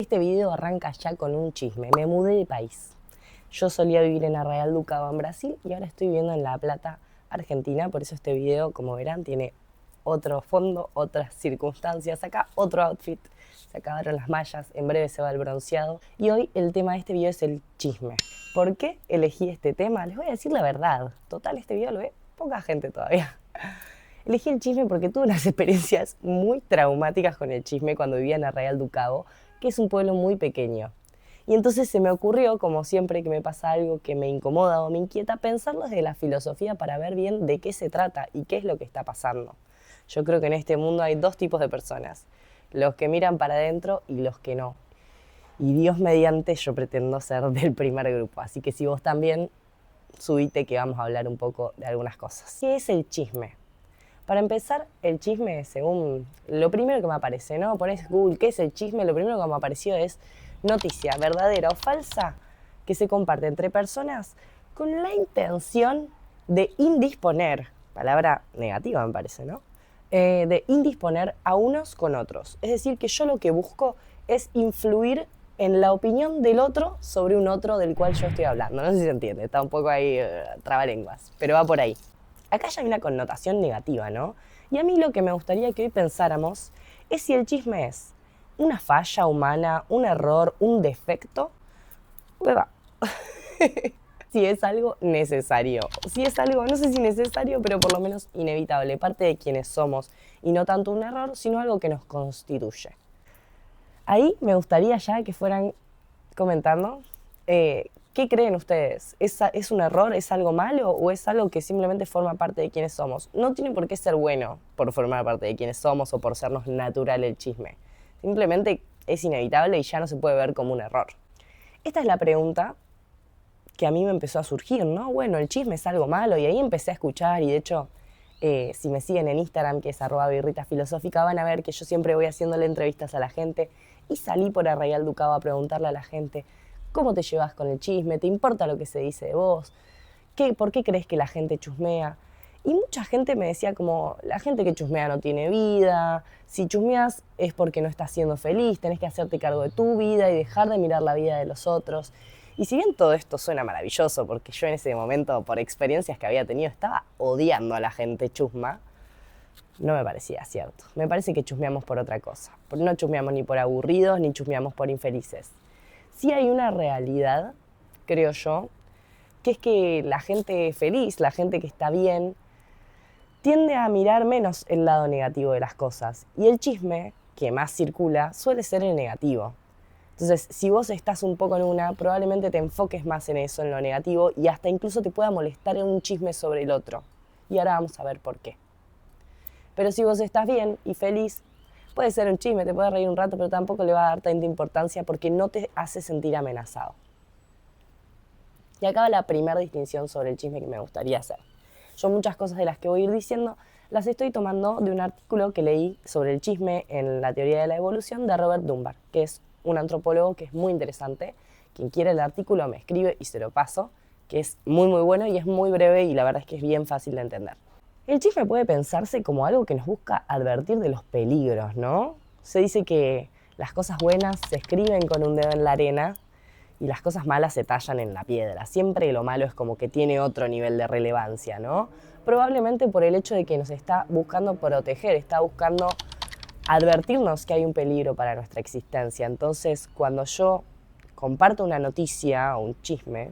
Este video arranca ya con un chisme. Me mudé de país. Yo solía vivir en Arraial do Cabo, en Brasil, y ahora estoy viviendo en La Plata, Argentina. Por eso este video, como verán, tiene otro fondo, otras circunstancias. Acá otro outfit. Se acabaron las mallas, en breve se va el bronceado. Y hoy el tema de este video es el chisme. ¿Por qué elegí este tema? Les voy a decir la verdad. Total, este video lo ve poca gente todavía. Elegí el chisme porque tuve unas experiencias muy traumáticas con el chisme cuando vivía en Arraial do Cabo, que es un pueblo muy pequeño. Y entonces se me ocurrió, como siempre que me pasa algo que me incomoda o me inquieta, pensarlo desde la filosofía para ver bien de qué se trata y qué es lo que está pasando. Yo creo que en este mundo hay dos tipos de personas, los que miran para adentro y los que no. Y Dios mediante yo pretendo ser del primer grupo, así que si vos también, subite que vamos a hablar un poco de algunas cosas. ¿Qué es el chisme? Para empezar, el chisme, según lo primero que me aparece, ¿no? Ponés Google, ¿qué es el chisme? Lo primero que me apareció es noticia verdadera o falsa que se comparte entre personas con la intención de indisponer, palabra negativa me parece, ¿no? De indisponer a unos con otros. Es decir, que yo lo que busco es influir en la opinión del otro sobre un otro del cual yo estoy hablando. No sé si se entiende, está un poco ahí trabalenguas, pero va por ahí. Acá ya hay una connotación negativa, ¿no? Y a mí lo que me gustaría que hoy pensáramos es si el chisme es una falla humana, un error, un defecto, hueva. Si es algo necesario, si es algo, no sé si necesario, pero por lo menos inevitable, parte de quienes somos, y no tanto un error, sino algo que nos constituye. Ahí me gustaría ya que fueran comentando ¿qué creen ustedes? ¿Es un error? ¿Es algo malo? ¿O es algo que simplemente forma parte de quienes somos? No tiene por qué ser bueno por formar parte de quienes somos o por sernos natural el chisme. Simplemente es inevitable y ya no se puede ver como un error. Esta es la pregunta que a mí me empezó a surgir, ¿no? Bueno, el chisme es algo malo, y ahí empecé a escuchar, y de hecho, si me siguen en Instagram, que es @birritafilosófica, van a ver que yo siempre voy haciéndole entrevistas a la gente, y salí por Arraial do Cabo a preguntarle a la gente, ¿cómo te llevas con el chisme? ¿Te importa lo que se dice de vos? ¿Por qué crees que la gente chusmea? Y mucha gente me decía como, la gente que chusmea no tiene vida, si chusmeas es porque no estás siendo feliz, tenés que hacerte cargo de tu vida y dejar de mirar la vida de los otros. Y si bien todo esto suena maravilloso, porque yo en ese momento, por experiencias que había tenido, estaba odiando a la gente chusma, no me parecía cierto. Me parece que chusmeamos por otra cosa. No chusmeamos ni por aburridos, ni chusmeamos por infelices. Sí hay una realidad, creo yo, que es que la gente feliz, la gente que está bien, tiende a mirar menos el lado negativo de las cosas. Y el chisme, que más circula, suele ser el negativo. Entonces, si vos estás un poco en una, probablemente te enfoques más en eso, en lo negativo, y hasta incluso te pueda molestar en un chisme sobre el otro. Y ahora vamos a ver por qué. Pero si vos estás bien y feliz, puede ser un chisme, te puede reír un rato, pero tampoco le va a dar tanta importancia porque no te hace sentir amenazado. Y acá va la primera distinción sobre el chisme que me gustaría hacer. Yo muchas cosas de las que voy a ir diciendo las estoy tomando de un artículo que leí sobre el chisme en la teoría de la evolución de Robert Dunbar, que es un antropólogo que es muy interesante. Quien quiera el artículo me escribe y se lo paso, que es muy muy bueno y es muy breve y la verdad es que es bien fácil de entender. El chisme puede pensarse como algo que nos busca advertir de los peligros, ¿no? Se dice que las cosas buenas se escriben con un dedo en la arena y las cosas malas se tallan en la piedra. Siempre lo malo es como que tiene otro nivel de relevancia, ¿no? Probablemente por el hecho de que nos está buscando proteger, está buscando advertirnos que hay un peligro para nuestra existencia. Entonces, cuando yo comparto una noticia o un chisme,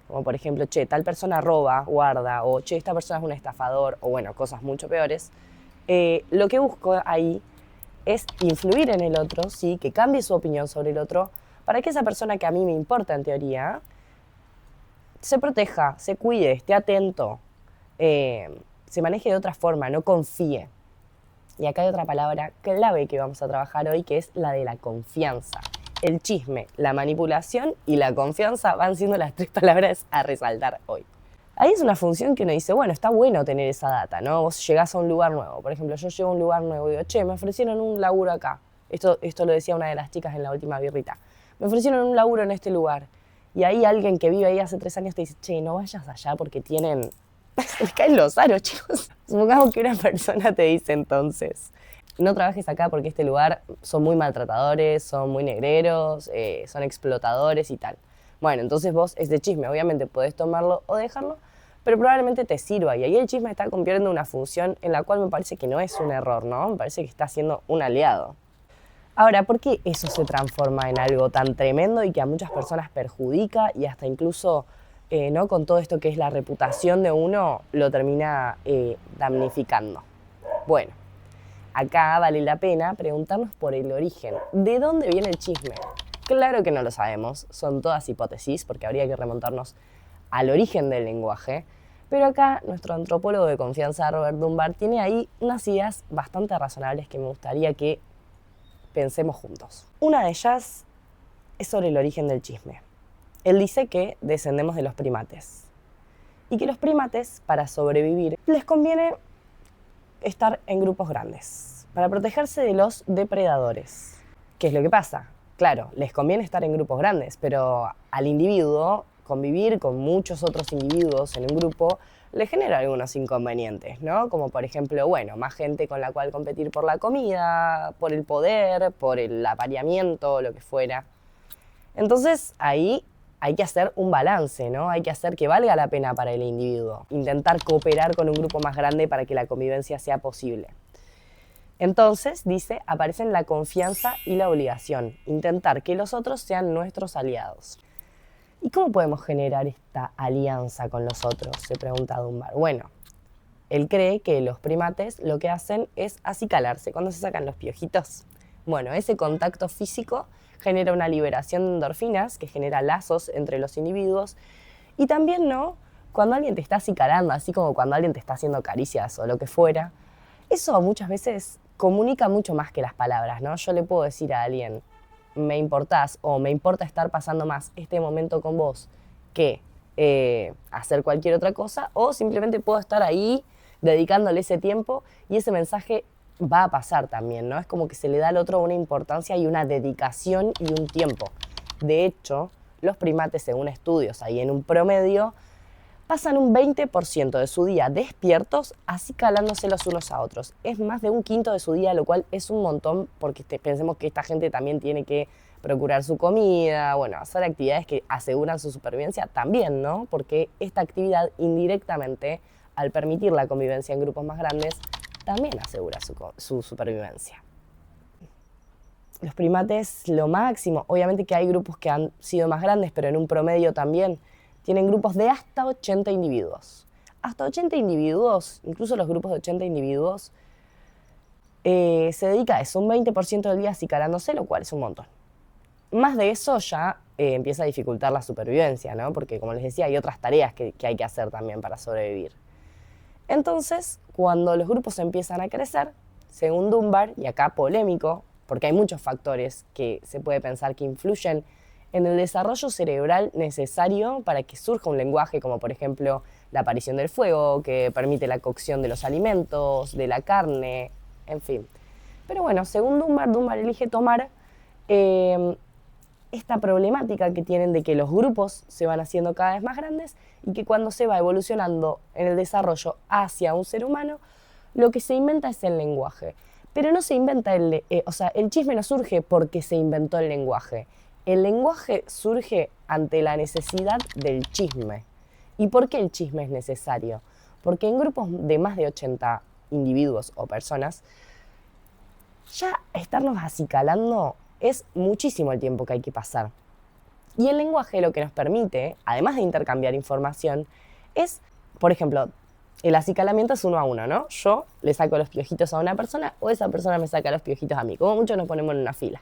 como por ejemplo, che, tal persona roba, guarda, o che, esta persona es un estafador, o bueno, cosas mucho peores, lo que busco ahí es influir en el otro, ¿sí? Que cambie su opinión sobre el otro, para que esa persona que a mí me importa en teoría, se proteja, se cuide, esté atento, se maneje de otra forma, no confíe. Y acá hay otra palabra clave que vamos a trabajar hoy, que es la de la confianza. El chisme, la manipulación y la confianza van siendo las tres palabras a resaltar hoy. Ahí es una función que uno dice, bueno, está bueno tener esa data, ¿no? Vos llegás a un lugar nuevo. Por ejemplo, yo llego a un lugar nuevo y digo, che, me ofrecieron un laburo acá. Esto lo decía una de las chicas en la última birrita. Me ofrecieron un laburo en este lugar. Y ahí alguien que vive ahí hace 3 años te dice, che, no vayas allá porque tienen... Les caen los aros, chicos. Supongamos que una persona te dice entonces, no trabajes acá porque este lugar son muy maltratadores, son muy negreros, son explotadores y tal. Bueno, entonces vos ese chisme obviamente podés tomarlo o dejarlo, pero probablemente te sirva. Y ahí el chisme está cumpliendo una función en la cual me parece que no es un error, ¿no? Me parece que está siendo un aliado. Ahora, ¿por qué eso se transforma en algo tan tremendo y que a muchas personas perjudica y hasta incluso, ¿no? Con todo esto que es la reputación de uno, lo termina damnificando? Bueno, acá vale la pena preguntarnos por el origen. ¿De dónde viene el chisme? Claro que no lo sabemos, son todas hipótesis, porque habría que remontarnos al origen del lenguaje, pero acá nuestro antropólogo de confianza, Robert Dunbar, tiene ahí unas ideas bastante razonables que me gustaría que pensemos juntos. Una de ellas es sobre el origen del chisme. Él dice que descendemos de los primates y que los primates, para sobrevivir, les conviene estar en grupos grandes para protegerse de los depredadores. ¿Qué es lo que pasa? Claro, les conviene estar en grupos grandes, pero al individuo convivir con muchos otros individuos en un grupo le genera algunos inconvenientes, ¿no? Como por ejemplo, bueno, más gente con la cual competir por la comida, por el poder, por el apareamiento, lo que fuera. Entonces ahí hay que hacer un balance, ¿no? Hay que hacer que valga la pena para el individuo. Intentar cooperar con un grupo más grande para que la convivencia sea posible. Entonces, dice, aparecen la confianza y la obligación. Intentar que los otros sean nuestros aliados. ¿Y cómo podemos generar esta alianza con los otros?, se pregunta Dunbar. Bueno, él cree que los primates lo que hacen es acicalarse cuando se sacan los piojitos. Bueno, ese contacto físico genera una liberación de endorfinas que genera lazos entre los individuos y también, ¿no?, cuando alguien te está acicalando, así como cuando alguien te está haciendo caricias o lo que fuera, eso muchas veces comunica mucho más que las palabras, ¿no? Yo le puedo decir a alguien, me importás o me importa estar pasando más este momento con vos que hacer cualquier otra cosa, o simplemente puedo estar ahí dedicándole ese tiempo y ese mensaje va a pasar también, ¿no? Es como que se le da al otro una importancia y una dedicación y un tiempo. De hecho, los primates, según estudios ahí en un promedio, pasan un 20% de su día despiertos acicalándose los unos a otros. Es más de un quinto de su día, lo cual es un montón porque pensemos que esta gente también tiene que procurar su comida, bueno, hacer actividades que aseguran su supervivencia también, ¿no? Porque esta actividad indirectamente, al permitir la convivencia en grupos más grandes, también asegura su supervivencia. Los primates, lo máximo, obviamente que hay grupos que han sido más grandes, pero en un promedio también, tienen grupos de hasta 80 individuos. Hasta 80 individuos, incluso los grupos de 80 individuos, se dedica a eso, un 20% del día acicalándose, lo cual es un montón. Más de eso ya empieza a dificultar la supervivencia, ¿no? Porque, como les decía, hay otras tareas que hay que hacer también para sobrevivir. Entonces, cuando los grupos empiezan a crecer, según Dunbar, y acá polémico, porque hay muchos factores que se puede pensar que influyen en el desarrollo cerebral necesario para que surja un lenguaje, como por ejemplo la aparición del fuego, que permite la cocción de los alimentos, de la carne, en fin. Pero bueno, según Dunbar elige tomar esta problemática que tienen de que los grupos se van haciendo cada vez más grandes y que cuando se va evolucionando en el desarrollo hacia un ser humano, lo que se inventa es el lenguaje. Pero no se inventa el chisme no surge porque se inventó el lenguaje. El lenguaje surge ante la necesidad del chisme. ¿Y por qué el chisme es necesario? Porque en grupos de más de 80 individuos o personas, ya estarnos acicalando es muchísimo el tiempo que hay que pasar. Y el lenguaje lo que nos permite, además de intercambiar información, es, por ejemplo, el acicalamiento es 1 a 1, ¿no? Yo le saco los piojitos a una persona o esa persona me saca los piojitos a mí. Como mucho nos ponemos en una fila.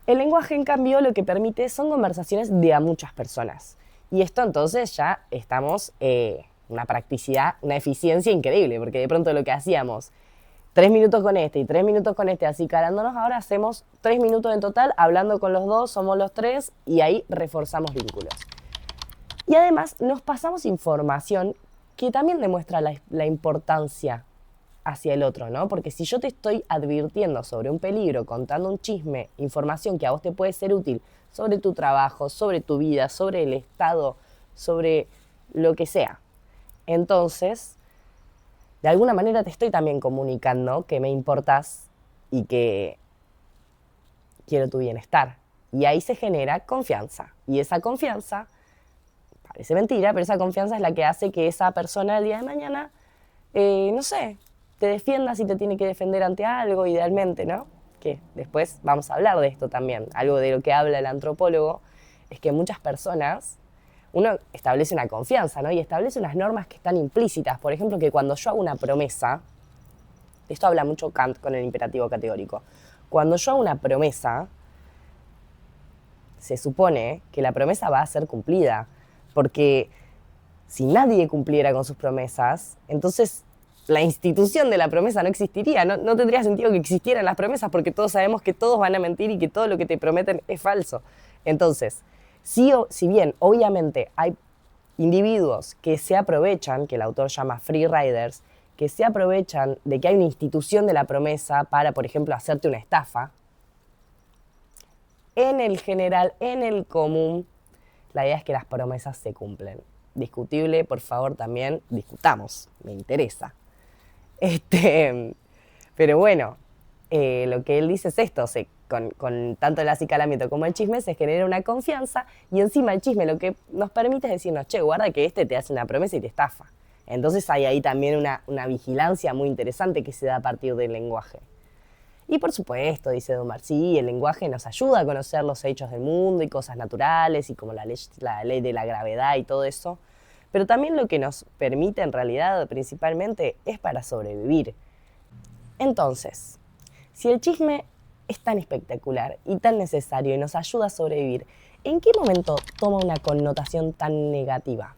El lenguaje, en cambio, lo que permite son conversaciones de a muchas personas. Y esto entonces ya estamos una practicidad, una eficiencia increíble, porque de pronto lo que hacíamos 3 minutos con este y 3 minutos con este acicalándonos, ahora hacemos 3 minutos en total hablando con los dos, somos los 3 y ahí reforzamos vínculos. Y además nos pasamos información que también demuestra la importancia hacia el otro, ¿no? Porque si yo te estoy advirtiendo sobre un peligro, contando un chisme, información que a vos te puede ser útil sobre tu trabajo, sobre tu vida, sobre el Estado, sobre lo que sea, entonces de alguna manera te estoy también comunicando que me importas y que quiero tu bienestar. Y ahí se genera confianza. Y esa confianza, parece mentira, pero esa confianza es la que hace que esa persona el día de mañana, no sé, te defienda si te tiene que defender ante algo, idealmente, ¿no? Que después vamos a hablar de esto también. Algo de lo que habla el antropólogo es que muchas personas, uno establece una confianza, ¿no? Y establece unas normas que están implícitas. Por ejemplo, que cuando yo hago una promesa, esto habla mucho Kant con el imperativo categórico, cuando yo hago una promesa, se supone que la promesa va a ser cumplida, porque si nadie cumpliera con sus promesas, entonces la institución de la promesa no existiría, no tendría sentido que existieran las promesas, porque todos sabemos que todos van a mentir y que todo lo que te prometen es falso. Entonces, si bien obviamente hay individuos que se aprovechan, que el autor llama free riders, que se aprovechan de que hay una institución de la promesa para, por ejemplo, hacerte una estafa, en el general, en el común, la idea es que las promesas se cumplen. Discutible, por favor, también discutamos, me interesa. Pero bueno, lo que él dice es esto, con tanto el acicalamiento como el chisme se genera una confianza y encima el chisme lo que nos permite es decirnos, che, guarda que este te hace una promesa y te estafa. Entonces hay ahí también una vigilancia muy interesante que se da a partir del lenguaje. Y por supuesto, dice Dumarcy, el lenguaje nos ayuda a conocer los hechos del mundo y cosas naturales y como la ley de la gravedad y todo eso, pero también lo que nos permite en realidad principalmente es para sobrevivir. Entonces, si el chisme es tan espectacular y tan necesario y nos ayuda a sobrevivir, ¿en qué momento toma una connotación tan negativa?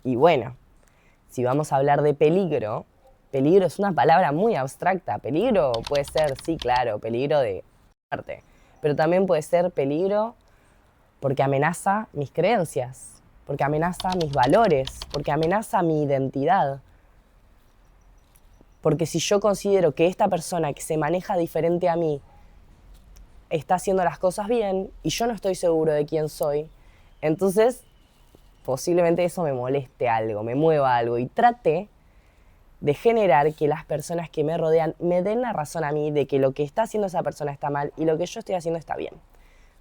Y bueno, si vamos a hablar de peligro, peligro es una palabra muy abstracta. Peligro puede ser, sí, claro, peligro de muerte. Pero también puede ser peligro porque amenaza mis creencias, porque amenaza mis valores, porque amenaza mi identidad. Porque si yo considero que esta persona que se maneja diferente a mí está haciendo las cosas bien y yo no estoy seguro de quién soy, entonces posiblemente eso me moleste algo, me mueva algo y trate de generar que las personas que me rodean me den la razón a mí de que lo que está haciendo esa persona está mal y lo que yo estoy haciendo está bien.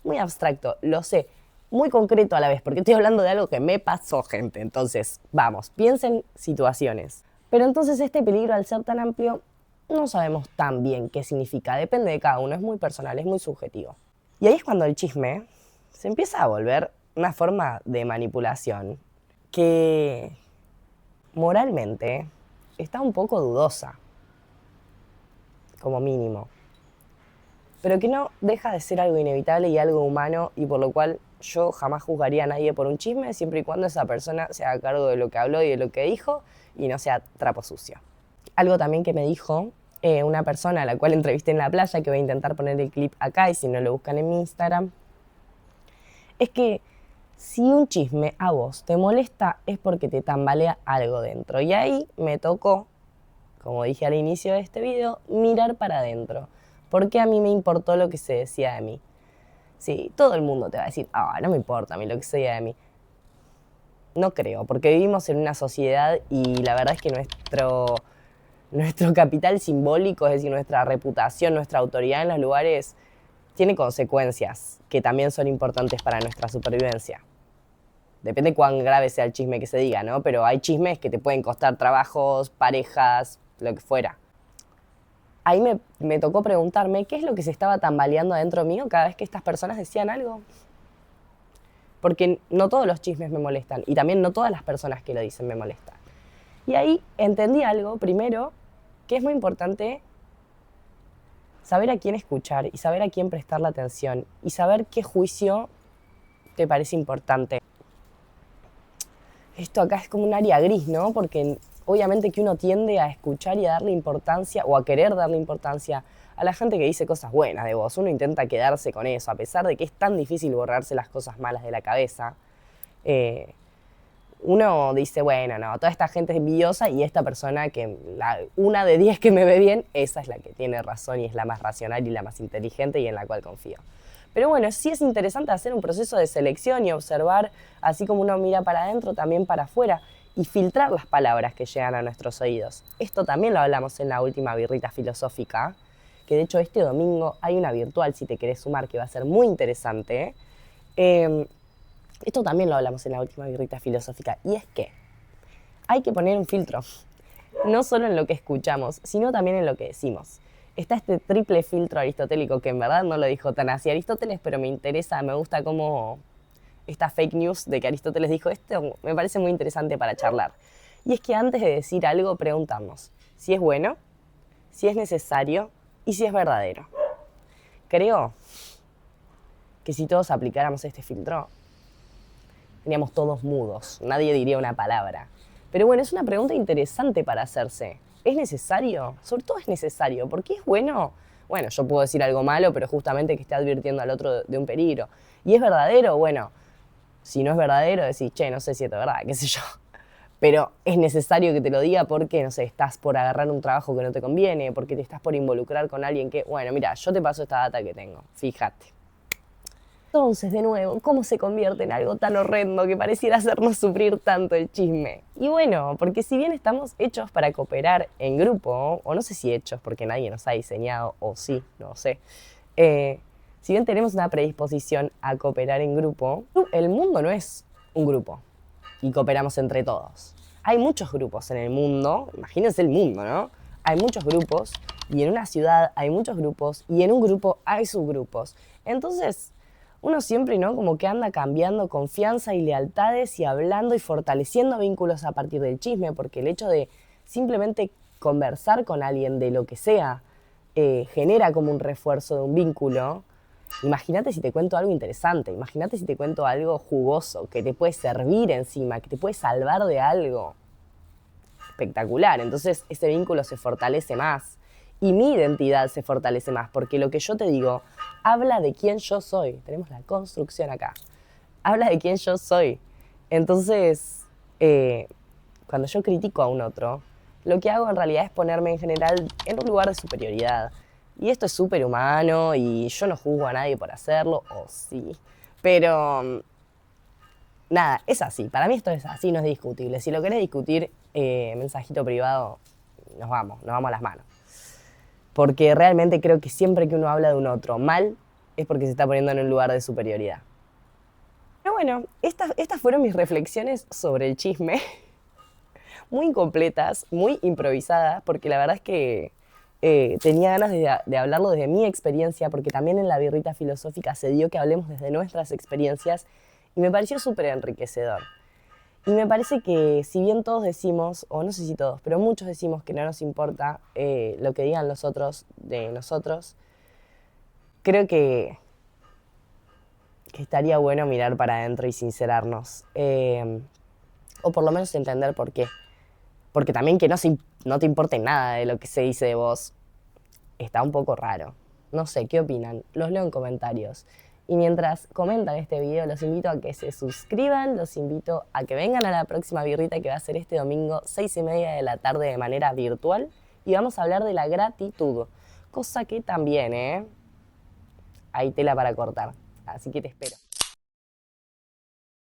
Muy abstracto, lo sé, muy concreto a la vez, porque estoy hablando de algo que me pasó, gente. Entonces, vamos, piensen situaciones. Pero entonces este peligro, al ser tan amplio, no sabemos tan bien qué significa, depende de cada uno, es muy personal, es muy subjetivo. Y ahí es cuando el chisme se empieza a volver una forma de manipulación que moralmente está un poco dudosa, como mínimo, pero que no deja de ser algo inevitable y algo humano y por lo cual yo jamás juzgaría a nadie por un chisme siempre y cuando esa persona se haga cargo de lo que habló y de lo que dijo y no sea trapo sucio. Algo también que me dijo una persona a la cual entrevisté en la playa, que voy a intentar poner el clip acá y si no lo buscan en mi Instagram, es que si un chisme a vos te molesta es porque te tambalea algo dentro. Y ahí me tocó, como dije al inicio de este video, mirar para adentro. Porque a mí me importó lo que se decía de mí. Sí, todo el mundo te va a decir, no me importa a mí lo que se diga de mí. No creo, porque vivimos en una sociedad y la verdad es que nuestro capital simbólico, es decir, nuestra reputación, nuestra autoridad en los lugares, tiene consecuencias que también son importantes para nuestra supervivencia. Depende cuán grave sea el chisme que se diga, ¿no? Pero hay chismes que te pueden costar trabajos, parejas, lo que fuera. Ahí me tocó preguntarme qué es lo que se estaba tambaleando adentro mío cada vez que estas personas decían algo. Porque no todos los chismes me molestan y también no todas las personas que lo dicen me molestan. Y ahí entendí algo, primero, que es muy importante saber a quién escuchar y saber a quién prestarle atención y saber qué juicio te parece importante. Esto acá es como un área gris, ¿no? Porque obviamente que uno tiende a escuchar y a darle importancia o a querer darle importancia a la gente que dice cosas buenas de vos. Uno intenta quedarse con eso, a pesar de que es tan difícil borrarse las cosas malas de la cabeza. Uno dice, bueno, no, toda esta gente es envidiosa y esta persona una de 10 que me ve bien, esa es la que tiene razón y es la más racional y la más inteligente y en la cual confío. Pero bueno, sí es interesante hacer un proceso de selección y observar, así como uno mira para adentro, también para afuera. y filtrar las palabras que llegan a nuestros oídos. Esto también lo hablamos en la última birrita filosófica, que de hecho este domingo hay una virtual, si te querés sumar, que va a ser muy interesante. Esto también lo hablamos en la última birrita filosófica, y es que hay que poner un filtro, no solo en lo que escuchamos, sino también en lo que decimos. Está este triple filtro aristotélico, que en verdad no lo dijo tan así Aristóteles, pero me interesa, me gusta cómo esta fake news de que Aristóteles dijo esto, me parece muy interesante para charlar. Y es que antes de decir algo, preguntamos si es bueno, si es necesario y si es verdadero. Creo que si todos aplicáramos este filtro, seríamos todos mudos, nadie diría una palabra. Pero bueno, es una pregunta interesante para hacerse. ¿Es necesario? Sobre todo es necesario. ¿Por qué es bueno? Bueno, yo puedo decir algo malo, pero justamente que esté advirtiendo al otro de un peligro. ¿Y es verdadero? Bueno, si no es verdadero, decís, che, no sé si esto es verdad, qué sé yo. Pero es necesario que te lo diga porque, no sé, estás por agarrar un trabajo que no te conviene, porque te estás por involucrar con alguien que, bueno, mira, yo te paso esta data que tengo, fíjate. Entonces, de nuevo, ¿cómo se convierte en algo tan horrendo que pareciera hacernos sufrir tanto el chisme? Y bueno, porque si bien estamos hechos para cooperar en grupo, o no sé si hechos porque nadie nos ha diseñado, o sí, no sé, si bien tenemos una predisposición a cooperar en grupo, el mundo no es un grupo y cooperamos entre todos. Hay muchos grupos en el mundo, imagínense el mundo, ¿no? Hay muchos grupos y en una ciudad hay muchos grupos y en un grupo hay subgrupos. Entonces, uno siempre, ¿no? Como que anda cambiando confianza y lealtades y hablando y fortaleciendo vínculos a partir del chisme, porque el hecho de simplemente conversar con alguien de lo que sea genera como un refuerzo de un vínculo. Imagínate si te cuento algo interesante, imagínate si te cuento algo jugoso, que te puede servir encima, que te puede salvar de algo espectacular. Entonces ese vínculo se fortalece más y mi identidad se fortalece más, porque lo que yo te digo habla de quién yo soy. Tenemos la construcción acá. Habla de quién yo soy. Entonces, cuando yo critico a un otro, lo que hago en realidad es ponerme en general en un lugar de superioridad. Y esto es súper humano y yo no juzgo a nadie por hacerlo, o sí. Pero nada, es así. Para mí esto es así, no es discutible. Si lo querés discutir, mensajito privado, nos vamos a las manos. Porque realmente creo que siempre que uno habla de un otro mal, es porque se está poniendo en un lugar de superioridad. Pero bueno, estas fueron mis reflexiones sobre el chisme. Muy incompletas, muy improvisadas, porque la verdad es que tenía ganas de hablarlo desde mi experiencia, porque también en la birrita filosófica se dio que hablemos desde nuestras experiencias y me pareció súper enriquecedor. Y me parece que si bien todos decimos, o no sé si todos, pero muchos decimos que no nos importa lo que digan los otros de nosotros, creo que estaría bueno mirar para adentro y sincerarnos. O por lo menos entender por qué. Porque también que no te importe nada de lo que se dice de vos está un poco raro. No sé, ¿qué opinan? Los leo en comentarios. Y mientras comentan este video, los invito a que se suscriban, los invito a que vengan a la próxima birrita que va a ser este domingo, 6:30 de la tarde de manera virtual. Y vamos a hablar de la gratitud, cosa que también, hay tela para cortar. Así que te espero.